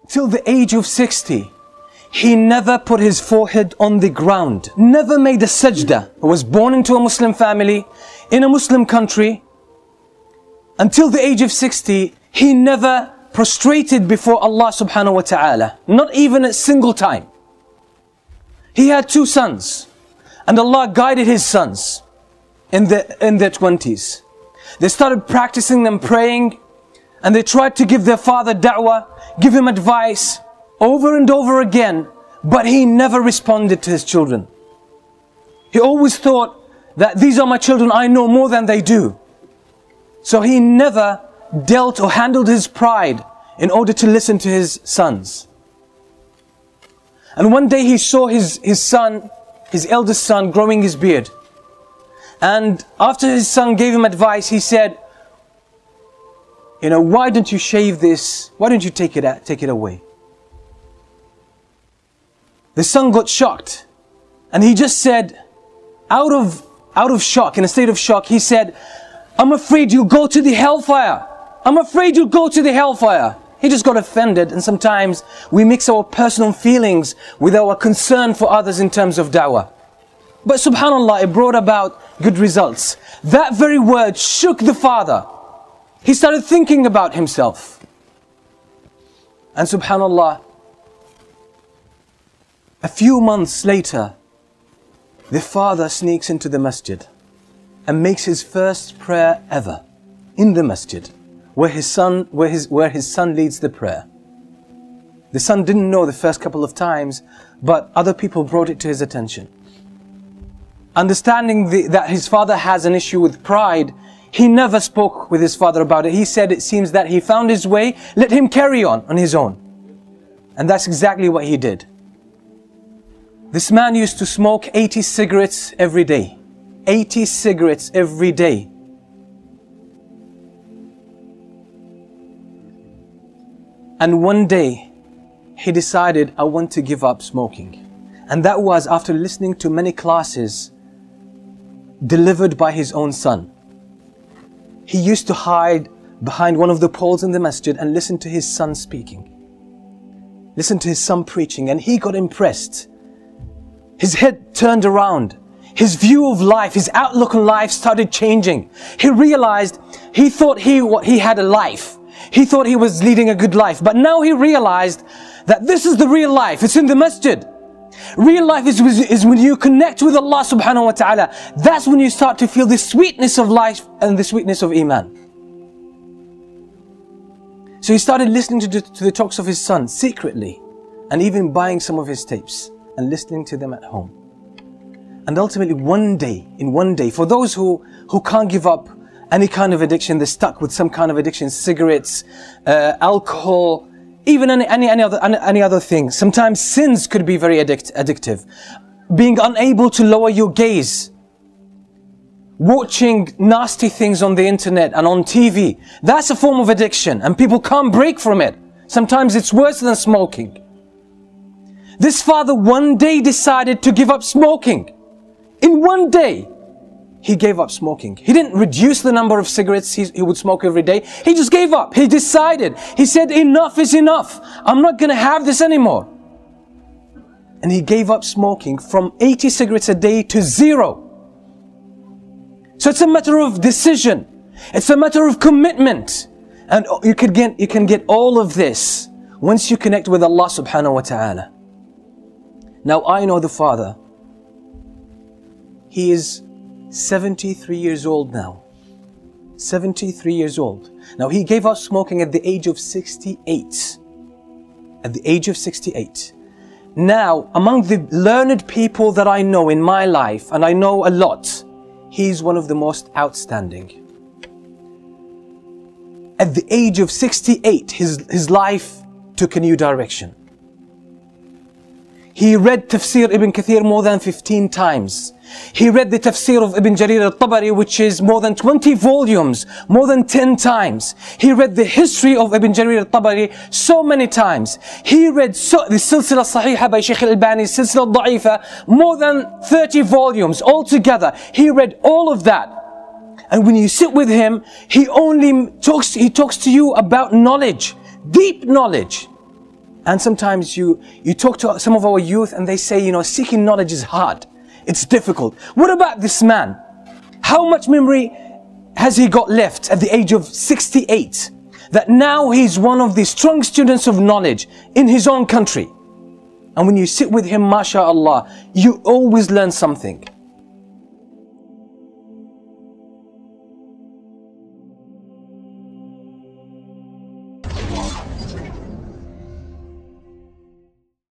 till the age of 60, he never put his forehead on the ground, never made a sajda. He was born into a Muslim family, in a Muslim country. Until the age of 60, he never prostrated before Allah subhanahu wa ta'ala, not even a single time. He had 2 sons, and Allah guided his sons in their 20s. They started practicing them praying, and they tried to give their father da'wah, give him advice over and over again, but he never responded to his children. He always thought that these are my children, I know more than they do. So he never dealt or handled his pride in order to listen to his sons. And one day he saw his son, his eldest son, growing his beard. And after his son gave him advice, he said, you know, why don't you shave this? Why don't you take it away? The son got shocked, and he just said, out of shock, in a state of shock, he said, I'm afraid you'll go to the hellfire. I'm afraid you'll go to the hellfire. He just got offended, and sometimes we mix our personal feelings with our concern for others in terms of da'wah. But subhanallah, it brought about good results. That very word shook the father. He started thinking about himself. And subhanallah, a few months later, the father sneaks into the masjid and makes his first prayer ever in the masjid, where his son leads the prayer. The son didn't know the first couple of times, but other people brought it to his attention. Understanding that his father has an issue with pride, he never spoke with his father about it. He said, it seems that he found his way, let him carry on his own. And that's exactly what he did. This man used to smoke 80 cigarettes every day. 80 cigarettes every day. And one day, he decided, I want to give up smoking. And that was after listening to many classes delivered by his own son. He used to hide behind one of the poles in the masjid and listen to his son speaking. Listen to his son preaching, and he got impressed. His head turned around. His view of life, his outlook on life started changing. He realized, he thought he had a life. He thought he was leading a good life. But now he realized that this is the real life. It's in the masjid. Real life is when you connect with Allah subhanahu wa ta'ala. That's when you start to feel the sweetness of life and the sweetness of Iman. So he started listening to the talks of his son secretly, and even buying some of his tapes and listening to them at home. And ultimately in one day, for those who can't give up any kind of addiction, they're stuck with some kind of addiction, cigarettes, alcohol, even any other thing. Sometimes sins could be very addictive. Being unable to lower your gaze, watching nasty things on the internet and on TV, that's a form of addiction, and people can't break from it. Sometimes it's worse than smoking. This father one day decided to give up smoking. In one day, he gave up smoking. He didn't reduce the number of cigarettes he would smoke every day. He just gave up. He decided. He said, enough is enough. I'm not going to have this anymore. And he gave up smoking from 80 cigarettes a day to 0. So it's a matter of decision. It's a matter of commitment. And you can get all of this once you connect with Allah subhanahu wa ta'ala. Now I know the father. He is 73 years old now. 73 years old. Now he gave up smoking at the age of 68. At the age of 68. Now, among the learned people that I know in my life, and I know a lot, he's one of the most outstanding. At the age of 68, his life took a new direction. He read Tafsir Ibn Kathir more than 15 times. He read the Tafsir of Ibn Jarir al-Tabari, which is more than 20 volumes, more than 10 times. He read the history of Ibn Jarir al-Tabari so many times. He read the Silsila Sahiha by Shaykh al-Albani, Silsila al-Da'ifa, more than 30 volumes altogether. He read all of that. And when you sit with him, he talks to you about knowledge, deep knowledge. And sometimes you talk to some of our youth and they say, seeking knowledge is hard. It's difficult. What about this man? How much memory has he got left at the age of 68? That now he's one of the strong students of knowledge in his own country. And when you sit with him, mashallah, you always learn something.